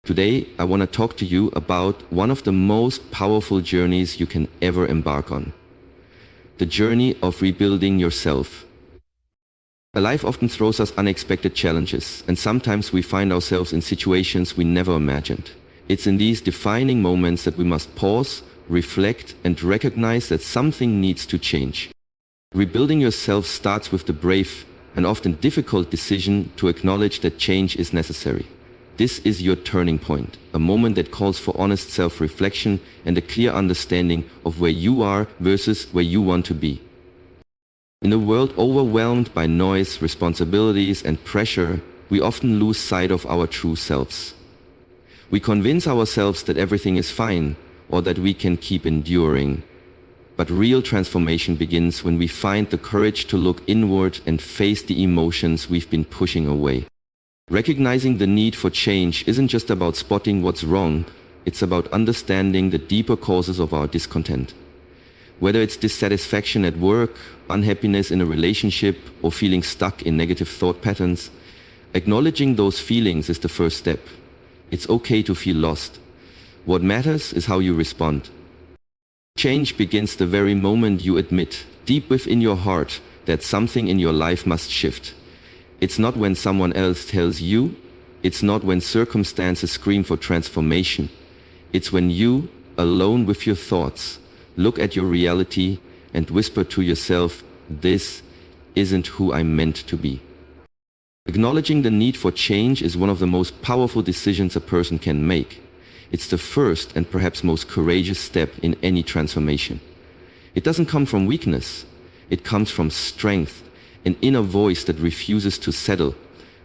Today, I want to talk to you about one of the most powerful journeys you can ever embark on. The journey of rebuilding yourself. Life often throws us unexpected challenges, and sometimes we find ourselves in situations we never imagined. It's in these defining moments that we must pause, reflect, and recognize that something needs to change. Rebuilding yourself starts with the brave and often difficult decision to acknowledge that change is necessary. This is your turning point, a moment that calls for honest self-reflection and a clear understanding of where you are versus where you want to be. In a world overwhelmed by noise, responsibilities, and pressure, we often lose sight of our true selves. We convince ourselves that everything is fine, or that we can keep enduring. But real transformation begins when we find the courage to look inward and face the emotions we've been pushing away. Recognizing the need for change isn't just about spotting what's wrong, it's about understanding the deeper causes of our discontent. Whether it's dissatisfaction at work, unhappiness in a relationship, or feeling stuck in negative thought patterns, acknowledging those feelings is the first step. It's okay to feel lost. What matters is how you respond. Change begins the very moment you admit, deep within your heart, that something in your life must shift. It's not when someone else tells you, it's not when circumstances scream for transformation. It's when you, alone with your thoughts, look at your reality and whisper to yourself, this isn't who I'm meant to be. Acknowledging the need for change is one of the most powerful decisions a person can make. It's the first and perhaps most courageous step in any transformation. It doesn't come from weakness. It comes from strength, an inner voice that refuses to settle,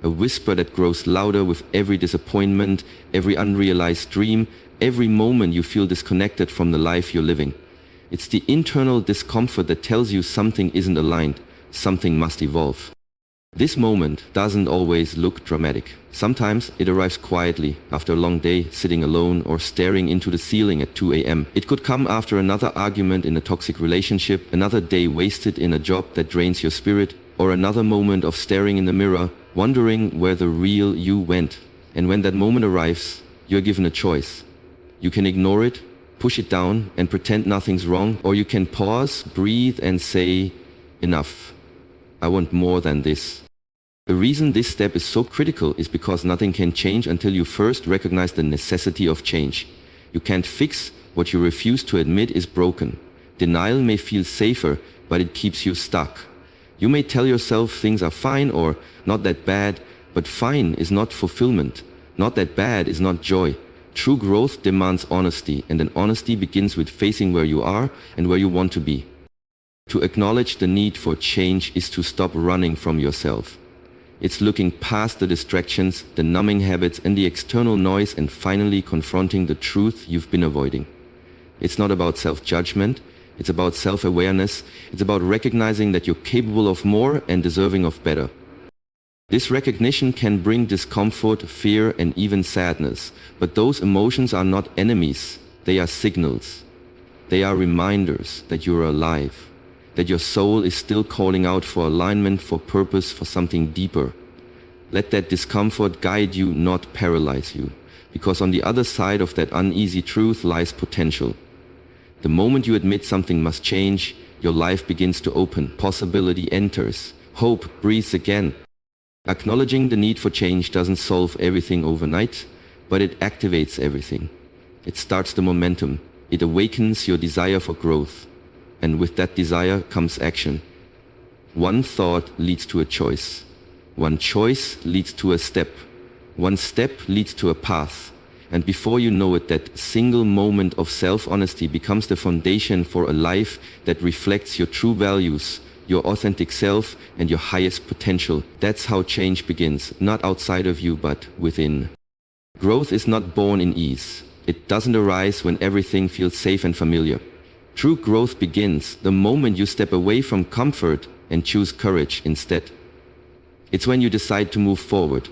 a whisper that grows louder with every disappointment, every unrealized dream, every moment you feel disconnected from the life you're living. It's the internal discomfort that tells you something isn't aligned, something must evolve. This moment doesn't always look dramatic. Sometimes it arrives quietly, after a long day, sitting alone or staring into the ceiling at 2 a.m. It could come after another argument in a toxic relationship, another day wasted in a job that drains your spirit, or another moment of staring in the mirror, wondering where the real you went. And when that moment arrives, you're given a choice. You can ignore it, push it down, and pretend nothing's wrong, or you can pause, breathe, and say, enough. I want more than this. The reason this step is so critical is because nothing can change until you first recognize the necessity of change. You can't fix what you refuse to admit is broken. Denial may feel safer, but it keeps you stuck. You may tell yourself things are fine or not that bad, but fine is not fulfillment. Not that bad is not joy. True growth demands honesty, and then honesty begins with facing where you are and where you want to be. To acknowledge the need for change is to stop running from yourself. It's looking past the distractions, the numbing habits, and the external noise and finally confronting the truth you've been avoiding. It's not about self-judgment, it's about self-awareness, it's about recognizing that you're capable of more and deserving of better. This recognition can bring discomfort, fear, and even sadness, but those emotions are not enemies, they are signals. They are reminders that you're alive, that your soul is still calling out for alignment, for purpose, for something deeper. Let that discomfort guide you, not paralyze you, because on the other side of that uneasy truth lies potential. The moment you admit something must change, your life begins to open, possibility enters, hope breathes again. Acknowledging the need for change doesn't solve everything overnight, but it activates everything. It starts the momentum, it awakens your desire for growth. And with that desire comes action. One thought leads to a choice. One choice leads to a step. One step leads to a path. And before you know it, that single moment of self-honesty becomes the foundation for a life that reflects your true values, your authentic self, and your highest potential. That's how change begins, not outside of you, but within. Growth is not born in ease. It doesn't arise when everything feels safe and familiar. True growth begins the moment you step away from comfort and choose courage instead. It's when you decide to move forward,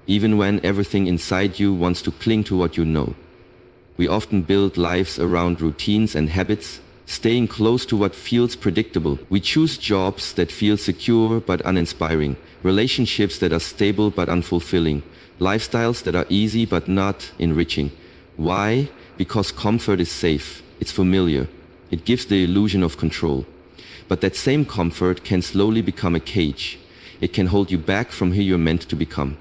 even when everything inside you wants to cling to what you know. We often build lives around routines and habits, staying close to what feels predictable. We choose jobs that feel secure but uninspiring, relationships that are stable but unfulfilling, Lifestyles that are easy but not enriching. Why? Because comfort is safe, it's familiar, it gives the illusion of control. But that same comfort can slowly become a cage. It can hold you back from who you're meant to become.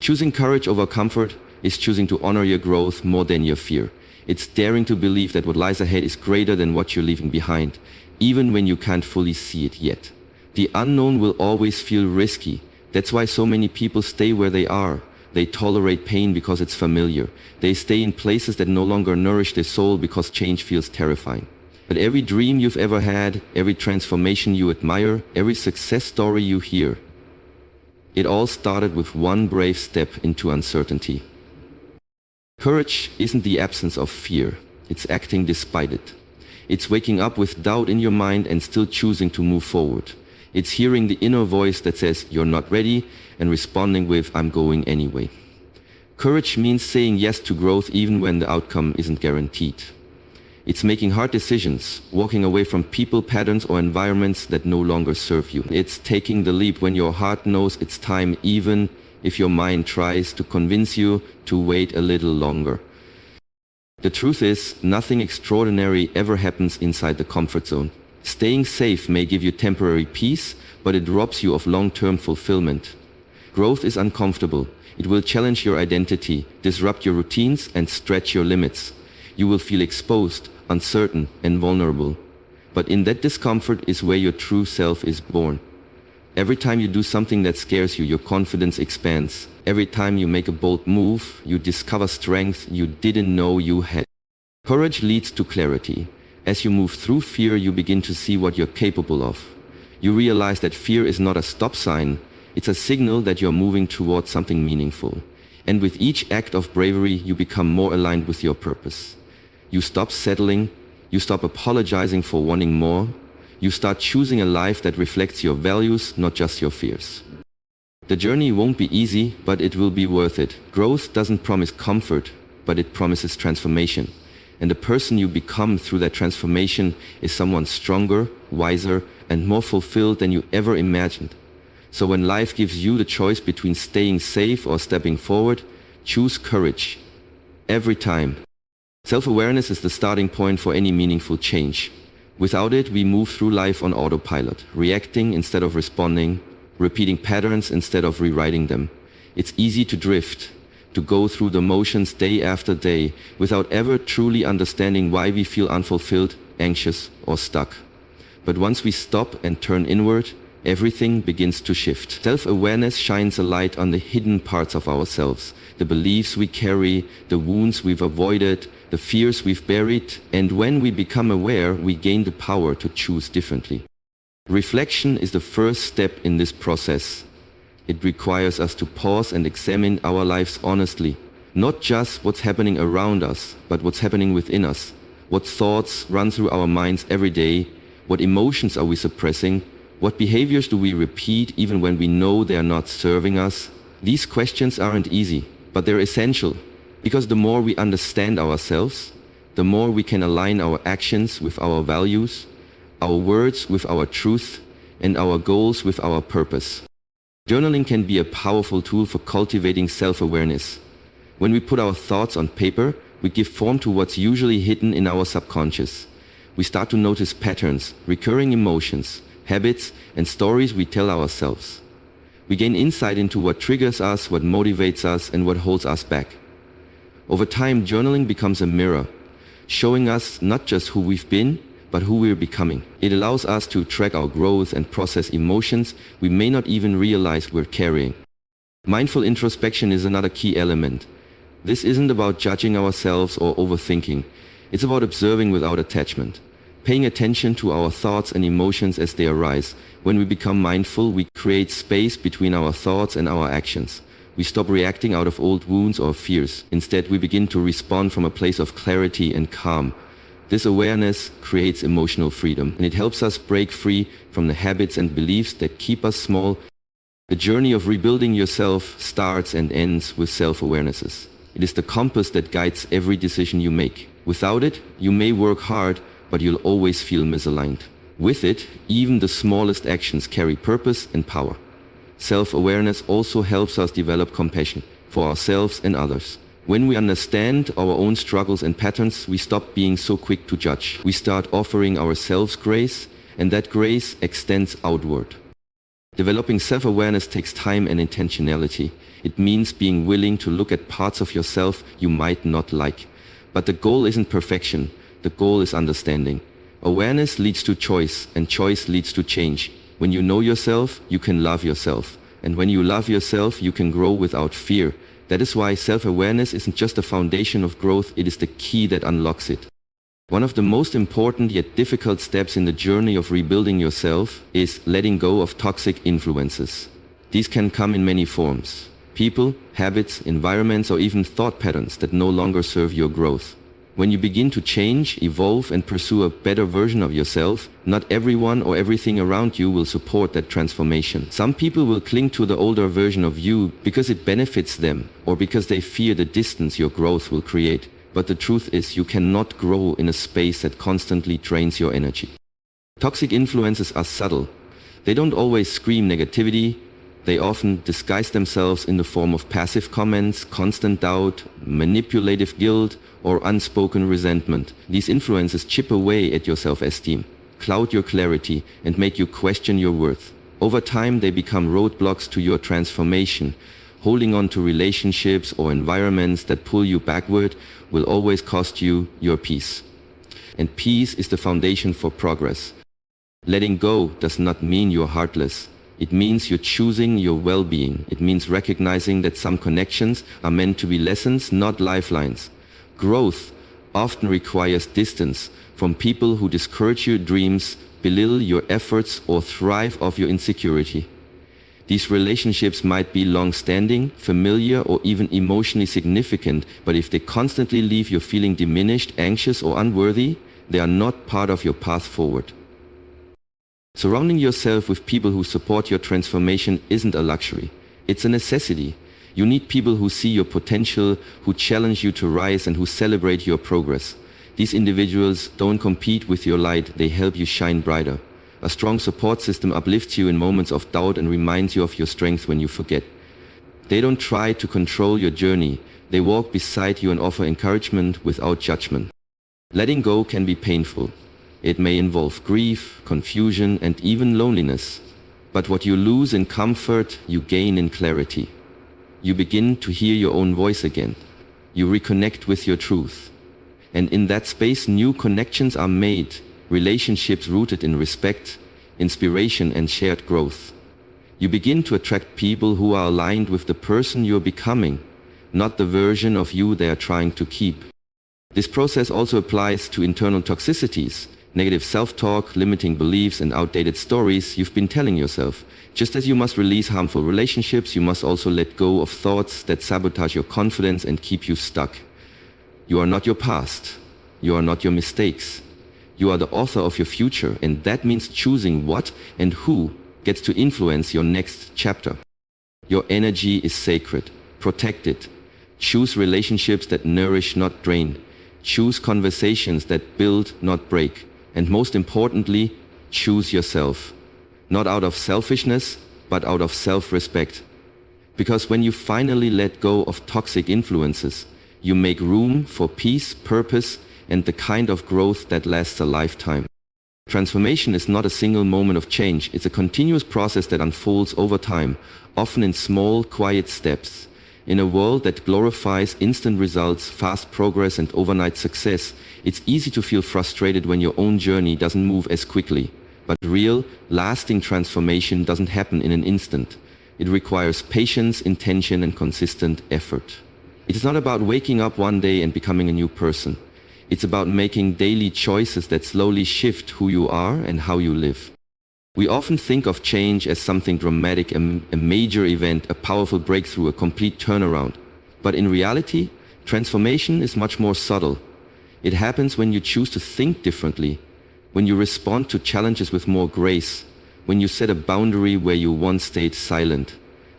Choosing courage over comfort is choosing to honor your growth more than your fear. It's daring to believe that what lies ahead is greater than what you're leaving behind, even when you can't fully see it yet. The unknown will always feel risky. That's why so many people stay where they are. They tolerate pain because it's familiar. They stay in places that no longer nourish their soul because change feels terrifying. But every dream you've ever had, every transformation you admire, every success story you hear, it all started with one brave step into uncertainty. Courage isn't the absence of fear, it's acting despite it. It's waking up with doubt in your mind and still choosing to move forward. It's hearing the inner voice that says you're not ready and responding with I'm going anyway. Courage means saying yes to growth even when the outcome isn't guaranteed. It's making hard decisions, walking away from people, patterns or environments that no longer serve you. It's taking the leap when your heart knows it's time, even if your mind tries to convince you to wait a little longer. The truth is, nothing extraordinary ever happens inside the comfort zone. Staying safe may give you temporary peace, but it robs you of long-term fulfillment. Growth is uncomfortable. It will challenge your identity, disrupt your routines, and stretch your limits. You will feel exposed, uncertain, and vulnerable. But in that discomfort is where your true self is born. Every time you do something that scares you, your confidence expands. Every time you make a bold move, you discover strength you didn't know you had. Courage leads to clarity. As you move through fear, you begin to see what you're capable of. You realize that fear is not a stop sign. It's a signal that you're moving towards something meaningful. And with each act of bravery, you become more aligned with your purpose. You stop settling. You stop apologizing for wanting more. You start choosing a life that reflects your values, not just your fears. The journey won't be easy, but it will be worth it. Growth doesn't promise comfort, but it promises transformation. And the person you become through that transformation is someone stronger, wiser, and more fulfilled than you ever imagined. So when life gives you the choice between staying safe or stepping forward, choose courage. Every time. Self-awareness is the starting point for any meaningful change. Without it, we move through life on autopilot, reacting instead of responding, repeating patterns instead of rewriting them. It's easy to drift, to go through the motions day after day without ever truly understanding why we feel unfulfilled, anxious, or stuck. But once we stop and turn inward, everything begins to shift. Self-awareness shines a light on the hidden parts of ourselves, the beliefs we carry, the wounds we've avoided, the fears we've buried, and when we become aware, we gain the power to choose differently. Reflection is the first step in this process. It requires us to pause and examine our lives honestly, not just what's happening around us, but what's happening within us. What thoughts run through our minds every day? What emotions are we suppressing? What behaviors do we repeat even when we know they are not serving us? These questions aren't easy, but they're essential, because the more we understand ourselves, the more we can align our actions with our values, our words with our truth, and our goals with our purpose. Journaling can be a powerful tool for cultivating self-awareness. When we put our thoughts on paper, we give form to what's usually hidden in our subconscious. We start to notice patterns, recurring emotions, habits, and stories we tell ourselves. We gain insight into what triggers us, what motivates us, and what holds us back. Over time, journaling becomes a mirror, showing us not just who we've been, but who we're becoming. It allows us to track our growth and process emotions we may not even realize we're carrying. Mindful introspection is another key element. This isn't about judging ourselves or overthinking. It's about observing without attachment, paying attention to our thoughts and emotions as they arise. When we become mindful, we create space between our thoughts and our actions. We stop reacting out of old wounds or fears. Instead, we begin to respond from a place of clarity and calm. This awareness creates emotional freedom, and it helps us break free from the habits and beliefs that keep us small. The journey of rebuilding yourself starts and ends with self-awarenesses. It is the compass that guides every decision you make. Without it, you may work hard, but you'll always feel misaligned. With it, even the smallest actions carry purpose and power. Self-awareness also helps us develop compassion. for ourselves and others. When we understand our own struggles and patterns, we stop being so quick to judge. We start offering ourselves grace, and that grace extends outward. Developing self-awareness takes time and intentionality. It means being willing to look at parts of yourself you might not like. But the goal isn't perfection. The goal is understanding. Awareness leads to choice, and choice leads to change. When you know yourself, you can love yourself. And when you love yourself, you can grow without fear. That is why self-awareness isn't just a foundation of growth, it is the key that unlocks it. One of the most important yet difficult steps in the journey of rebuilding yourself is letting go of toxic influences. These can come in many forms. People, habits, environments, or even thought patterns that no longer serve your growth. When you begin to change, evolve, and pursue a better version of yourself, not everyone or everything around you will support that transformation. Some people will cling to the older version of you because it benefits them, or because they fear the distance your growth will create. But the truth is, you cannot grow in a space that constantly drains your energy. Toxic influences are subtle. They don't always scream negativity. They often disguise themselves in the form of passive comments, constant doubt, manipulative guilt, or unspoken resentment. These influences chip away at your self-esteem, cloud your clarity, and make you question your worth. Over time, they become roadblocks to your transformation. Holding on to relationships or environments that pull you backward will always cost you your peace. And peace is the foundation for progress. Letting go does not mean you're heartless. It means you're choosing your well-being. It means recognizing that some connections are meant to be lessons, not lifelines. Growth often requires distance from people who discourage your dreams, belittle your efforts, or thrive off your insecurity. These relationships might be long-standing, familiar, or even emotionally significant, but if they constantly leave you feeling diminished, anxious, or unworthy, they are not part of your path forward. Surrounding yourself with people who support your transformation isn't a luxury. It's a necessity. You need people who see your potential, who challenge you to rise, and who celebrate your progress. These individuals don't compete with your light, they help you shine brighter. A strong support system uplifts you in moments of doubt and reminds you of your strength when you forget. They don't try to control your journey. They walk beside you and offer encouragement without judgment. Letting go can be painful. It may involve grief, confusion, and even loneliness. But what you lose in comfort, you gain in clarity. You begin to hear your own voice again. You reconnect with your truth. And in that space, new connections are made, relationships rooted in respect, inspiration, and shared growth. You begin to attract people who are aligned with the person you're becoming, not the version of you they are trying to keep. This process also applies to internal toxicities, negative self-talk, limiting beliefs, and outdated stories you've been telling yourself. Just as you must release harmful relationships, you must also let go of thoughts that sabotage your confidence and keep you stuck. You are not your past. You are not your mistakes. You are the author of your future, and that means choosing what and who gets to influence your next chapter. Your energy is sacred. Protect it. Choose relationships that nourish, not drain. Choose conversations that build, not break. And most importantly, choose yourself. Not out of selfishness, but out of self-respect. Because when you finally let go of toxic influences, you make room for peace, purpose, and the kind of growth that lasts a lifetime. Transformation is not a single moment of change. It's a continuous process that unfolds over time, often in small, quiet steps. In a world that glorifies instant results, fast progress, and overnight success, it's easy to feel frustrated when your own journey doesn't move as quickly. But real, lasting transformation doesn't happen in an instant. It requires patience, intention, and consistent effort. It is not about waking up one day and becoming a new person. It's about making daily choices that slowly shift who you are and how you live. We often think of change as something dramatic, a major event, a powerful breakthrough, a complete turnaround. But in reality, transformation is much more subtle. It happens when you choose to think differently, when you respond to challenges with more grace, when you set a boundary where you once stayed silent.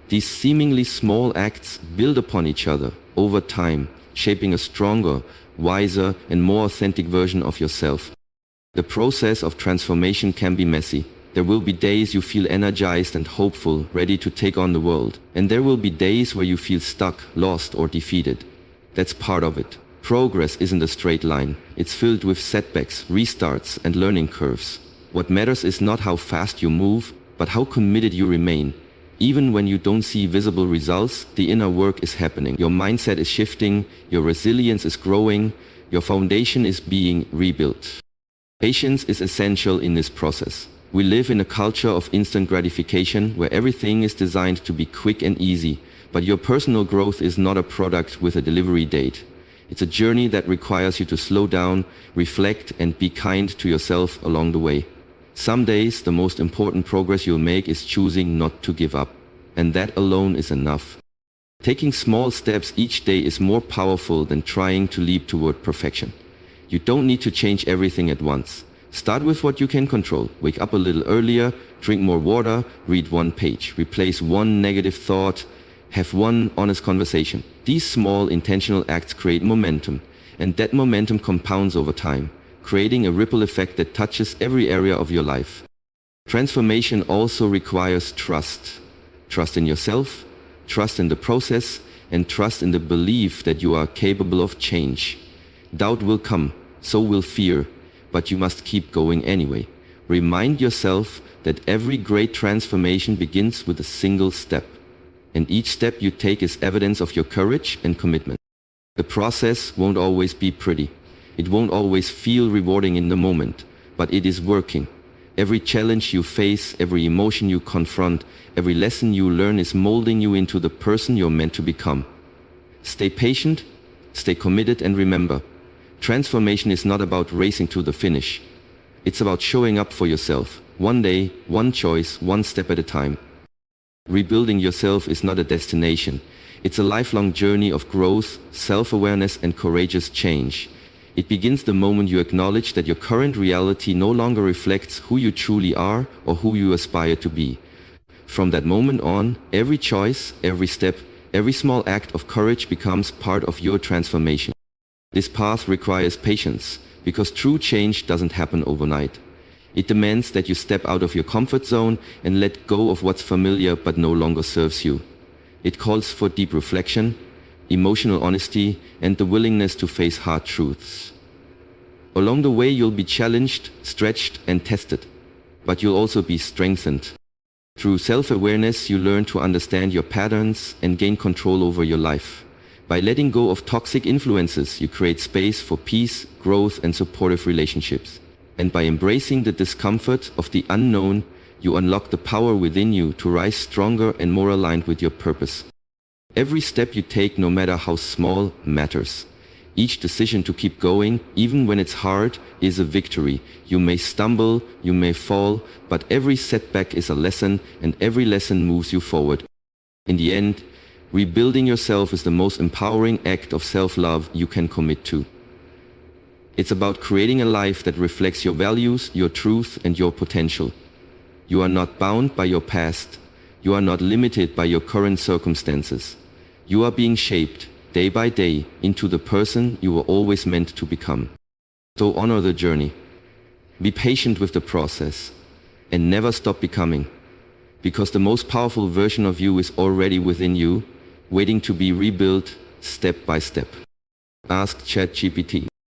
These seemingly small acts build upon each other over time, shaping a stronger, wiser, and more authentic version of yourself. The process of transformation can be messy. There will be days you feel energized and hopeful, ready to take on the world. And there will be days where you feel stuck, lost, or defeated. That's part of it. Progress isn't a straight line. It's filled with setbacks, restarts, and learning curves. What matters is not how fast you move, but how committed you remain. Even when you don't see visible results, the inner work is happening. Your mindset is shifting, your resilience is growing, your foundation is being rebuilt. Patience is essential in this process. We live in a culture of instant gratification where everything is designed to be quick and easy, but your personal growth is not a product with a delivery date. It's a journey that requires you to slow down, reflect, and be kind to yourself along the way. Some days, the most important progress you'll make is choosing not to give up. And that alone is enough. Taking small steps each day is more powerful than trying to leap toward perfection. You don't need to change everything at once. Start with what you can control. Wake up a little earlier, drink more water, read one page, replace one negative thought, have one honest conversation. These small intentional acts create momentum, and that momentum compounds over time, creating a ripple effect that touches every area of your life. Transformation also requires trust. Trust in yourself, trust in the process, and trust in the belief that you are capable of change. Doubt will come, so will fear, but you must keep going anyway. Remind yourself that every great transformation begins with a single step, and each step you take is evidence of your courage and commitment. The process won't always be pretty. It won't always feel rewarding in the moment, but it is working. Every challenge you face, every emotion you confront, every lesson you learn is molding you into the person you're meant to become. Stay patient, stay committed, and remember, transformation is not about racing to the finish. It's about showing up for yourself, one day, one choice, one step at a time. Rebuilding yourself is not a destination. It's a lifelong journey of growth, self-awareness, and courageous change. It begins the moment you acknowledge that your current reality no longer reflects who you truly are or who you aspire to be. From that moment on, every choice, every step, every small act of courage becomes part of your transformation. This path requires patience, because true change doesn't happen overnight. It demands that you step out of your comfort zone and let go of what's familiar but no longer serves you. It calls for deep reflection, emotional honesty, and the willingness to face hard truths. Along the way, you'll be challenged, stretched, and tested, but you'll also be strengthened. Through self-awareness, you learn to understand your patterns and gain control over your life. By letting go of toxic influences, you create space for peace, growth, and supportive relationships. And by embracing the discomfort of the unknown, you unlock the power within you to rise stronger and more aligned with your purpose. Every step you take, no matter how small, matters. Each decision to keep going, even when it's hard, is a victory. You may stumble, you may fall, but every setback is a lesson, and every lesson moves you forward. In the end, rebuilding yourself is the most empowering act of self-love you can commit to. It's about creating a life that reflects your values, your truth, and your potential. You are not bound by your past. You are not limited by your current circumstances. You are being shaped, day by day, into the person you were always meant to become. So honor the journey. Be patient with the process, and never stop becoming. Because the most powerful version of you is already within you, waiting to be rebuilt step by step. Ask ChatGPT.